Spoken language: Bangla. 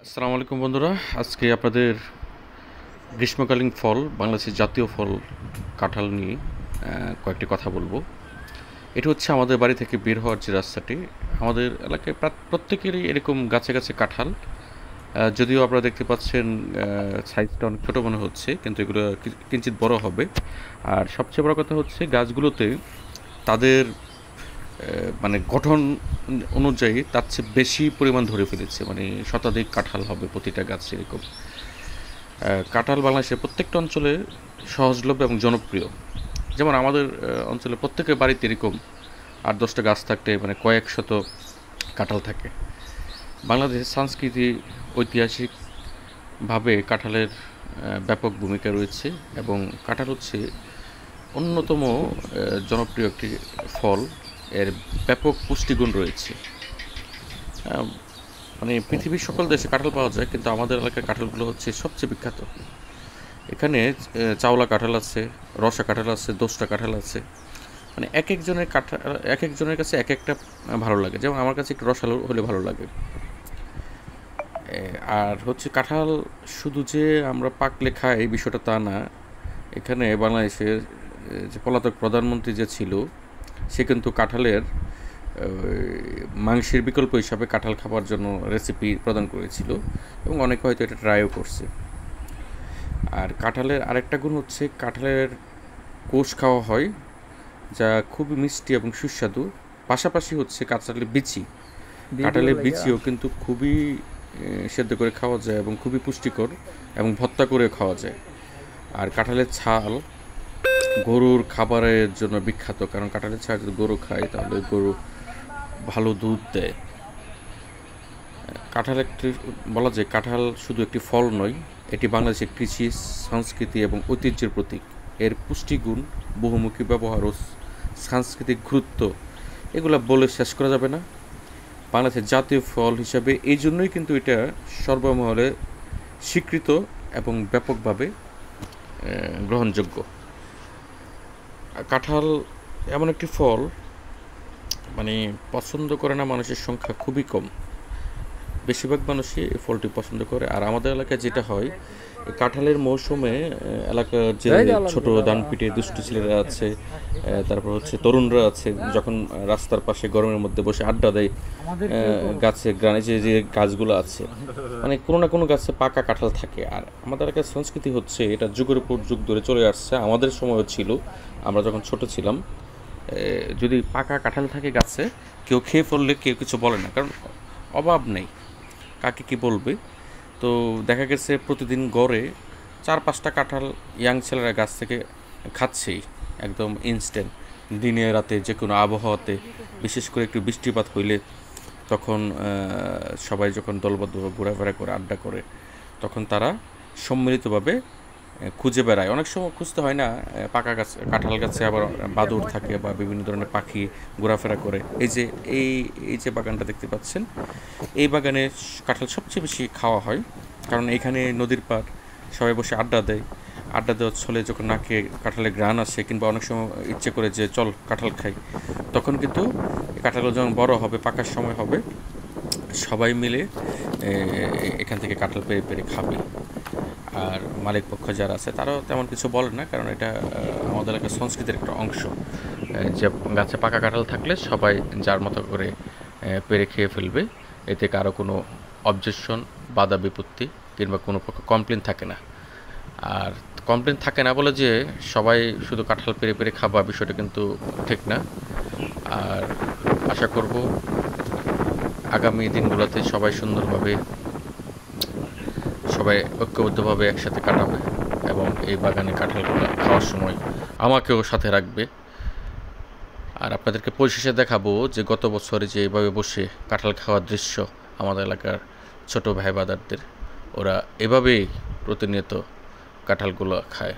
আসসালামু আলাইকুম বন্ধুরা, আজকে আপনাদের গ্রীষ্মকালীন ফল বাংলাদেশের জাতীয় ফল কাঁঠাল নিয়ে কয়েকটি কথা বলবো। এটা হচ্ছে আমাদের বাড়ি থেকে বের হওয়ার যে রাস্তাটি, আমাদের এলাকায় প্রত্যেকেরই এরকম গাছে গাছে কাঁঠাল। যদিও আপনারা দেখতে পাচ্ছেন সাইজটা অনেক ছোটো মনে হচ্ছে, কিন্তু এগুলো কিঞ্চিত বড় হবে। আর সবচেয়ে বড় কথা হচ্ছে গাছগুলোতে তাদের মানে গঠন অনুযায়ী তার চেয়ে বেশি পরিমাণ ধরে ফেলেছে, মানে শতাধিক কাঁঠাল হবে প্রতিটা গাছ এরকম। কাঁঠাল বাংলাদেশের প্রত্যেকটা অঞ্চলে সহজলভ্য এবং জনপ্রিয়। যেমন আমাদের অঞ্চলে প্রত্যেকের বাড়িতে এরকম 8-10টা গাছ থাকতে মানে কয়েক শত কাঁঠাল থাকে। বাংলাদেশের সংস্কৃতি ঐতিহাসিকভাবে কাঁঠালের ব্যাপক ভূমিকা রয়েছে, এবং কাঁঠাল হচ্ছে অন্যতম জনপ্রিয় একটি ফল। এর ব্যাপক পুষ্টিগুণ রয়েছে। মানে পৃথিবীর সকল দেশে কাঁঠাল পাওয়া যায়, কিন্তু আমাদের এলাকার কাঁঠালগুলো হচ্ছে সবচেয়ে বিখ্যাত। এখানে চাওলা কাঁঠাল আছে, রসা কাঁঠাল আছে, দোসরা কাঁঠাল আছে। মানে এক একজনের কাঁঠাল এক একজনের কাছে এক একটা ভালো লাগে। যেমন আমার কাছে একটু রসালো হলে ভালো লাগে। আর হচ্ছে কাঁঠাল শুধু যে আমরা পাকলে খাই এই বিষয়টা তা না। এখানে বাংলাদেশের যে পলাতক প্রধানমন্ত্রী যে ছিল, সে কিন্তু কাঁঠালের মাংসের বিকল্প হিসাবে কাঁঠাল খাবার জন্য রেসিপি প্রদান করেছিল, এবং অনেকে হয়তো এটা ট্রাইও করছে। আর কাঁঠালের আরেকটা গুণ হচ্ছে কাঁঠালের কোষ খাওয়া হয়, যা খুবই মিষ্টি এবং সুস্বাদু। পাশাপাশি হচ্ছে কাঁঠালের বিচি, কাঁঠালের বিচিও কিন্তু খুবই সেদ্ধ করে খাওয়া যায় এবং খুবই পুষ্টিকর, এবং ভর্তা করে খাওয়া যায়। আর কাঁঠালের ছাল গরুর খাবারের জন্য বিখ্যাত, কারণ কাঁঠালের ছাল যদি গরু খায় তাহলে গরু ভালো দুধ দেয়। কাঁঠাল একটি বলা যায় কাঁঠাল শুধু একটি ফল নয়, এটি বাংলাদেশের কৃষি, সংস্কৃতি এবং ঐতিহ্যের প্রতীক। এর পুষ্টিগুণ, বহুমুখী ব্যবহার ও সাংস্কৃতিক গুরুত্ব এগুলো বলে শেষ করা যাবে না। বাংলাদেশের জাতীয় ফল হিসাবে এই জন্যই কিন্তু এটা সর্বমহলে স্বীকৃত এবং ব্যাপকভাবে গ্রহণযোগ্য। কাঁঠাল এমন একটি ফল মানে পছন্দ করে না মানুষের সংখ্যা খুবই কম। বেশিরভাগ মানুষই এই ফলটি পছন্দ করে। আর আমাদের এলাকায় যেটা হয়, এই কাঁঠালের মৌসুমে এলাকার যে ছোট দানপিটে দুষ্টু ছেলেরা আছে, তারপর হচ্ছে তরুণরা আছে, যখন রাস্তার পাশে গরমের মধ্যে বসে আড্ডা দেয়, গাছে গ্রানে যে যে গাছগুলো আছে, মানে কোনো না কোনো গাছে পাকা কাঁঠাল থাকে। আর আমাদের এলাকার সংস্কৃতি হচ্ছে এটা যুগের পর যুগ ধরে চলে আসছে। আমাদের সময়ও ছিল, আমরা যখন ছোট ছিলাম, যদি পাকা কাঁঠাল থাকে গাছে, কেউ খেয়ে ফেললে কেউ কিছু বলে না, কারণ অভাব নেই, কাকে কি বলবে। তো দেখা গেছে প্রতিদিন গড়ে 4-5টা কাঁঠাল ইয়াং ছেলেরা গাছ থেকে খাচ্ছেই, একদম ইনস্ট্যান্ট। দিনে রাতে যে কোনো আবহাওয়াতে, বিশেষ করে একটু বৃষ্টিপাত হইলে, তখন সবাই যখন দলবদ্ধভাবে ঘোরাফেরা করে আড্ডা করে, তখন তারা সম্মিলিতভাবে খুঁজে বেড়ায়। অনেক সময় খুঁজতে হয় না, পাকা গাছ কাঁঠাল গাছে আবার বাদুড় থাকে বা বিভিন্ন ধরনের পাখি ঘোরাফেরা করে। এই যে এই যে বাগানটা দেখতে পাচ্ছেন, এই বাগানে কাঁঠাল সবচেয়ে বেশি খাওয়া হয়, কারণ এখানে নদীর পাড়, সবাই বসে আড্ডা দেয়। আড্ডা দেওয়ার ছলে যখন নাকে কাঁঠালের ঘ্রাণ আসে, কিংবা অনেক সময় ইচ্ছে করে যে চল কাঁঠাল খাই, তখন কিন্তু কাঁঠালগুলো যখন বড় হবে, পাকার সময় হবে, সবাই মিলে এখান থেকে কাঁঠাল পেরে পেরে খাবে। আর মালিক পক্ষ যারা আছে তারাও তেমন কিছু বলে না, কারণ এটা আমাদের এলাকার সংস্কৃতির একটা অংশ। যে গাছে পাকা কাঁঠাল থাকলে সবাই যার মতো করে পেরে খেয়ে ফেলবে, এতে কারো কোনো অবজেকশন, বাধা বিপত্তি কিংবা কোনো প্রকার কমপ্লেন থাকে না। আর কমপ্লেন থাকে না বলে যে সবাই শুধু কাঁঠাল পেরে পেরে খাবা, বিষয়টা কিন্তু ঠিক না। আর আশা করব আগামী দিনগুলোতে সবাই সুন্দরভাবে, সবাই ঐক্যবদ্ধভাবে একসাথে কাটাবে, এবং এই বাগানে কাঁঠালগুলো খাওয়ার সময় আমাকেও সাথে রাখবে। আর আপনাদেরকে পরিশেষে দেখাবো যে গত বছরে যে এভাবে বসে কাঁঠাল খাওয়ার দৃশ্য আমাদের এলাকার ছোট ভাই বাদারদের, ওরা এভাবেই প্রতিনিয়ত কাঁঠালগুলো খায়।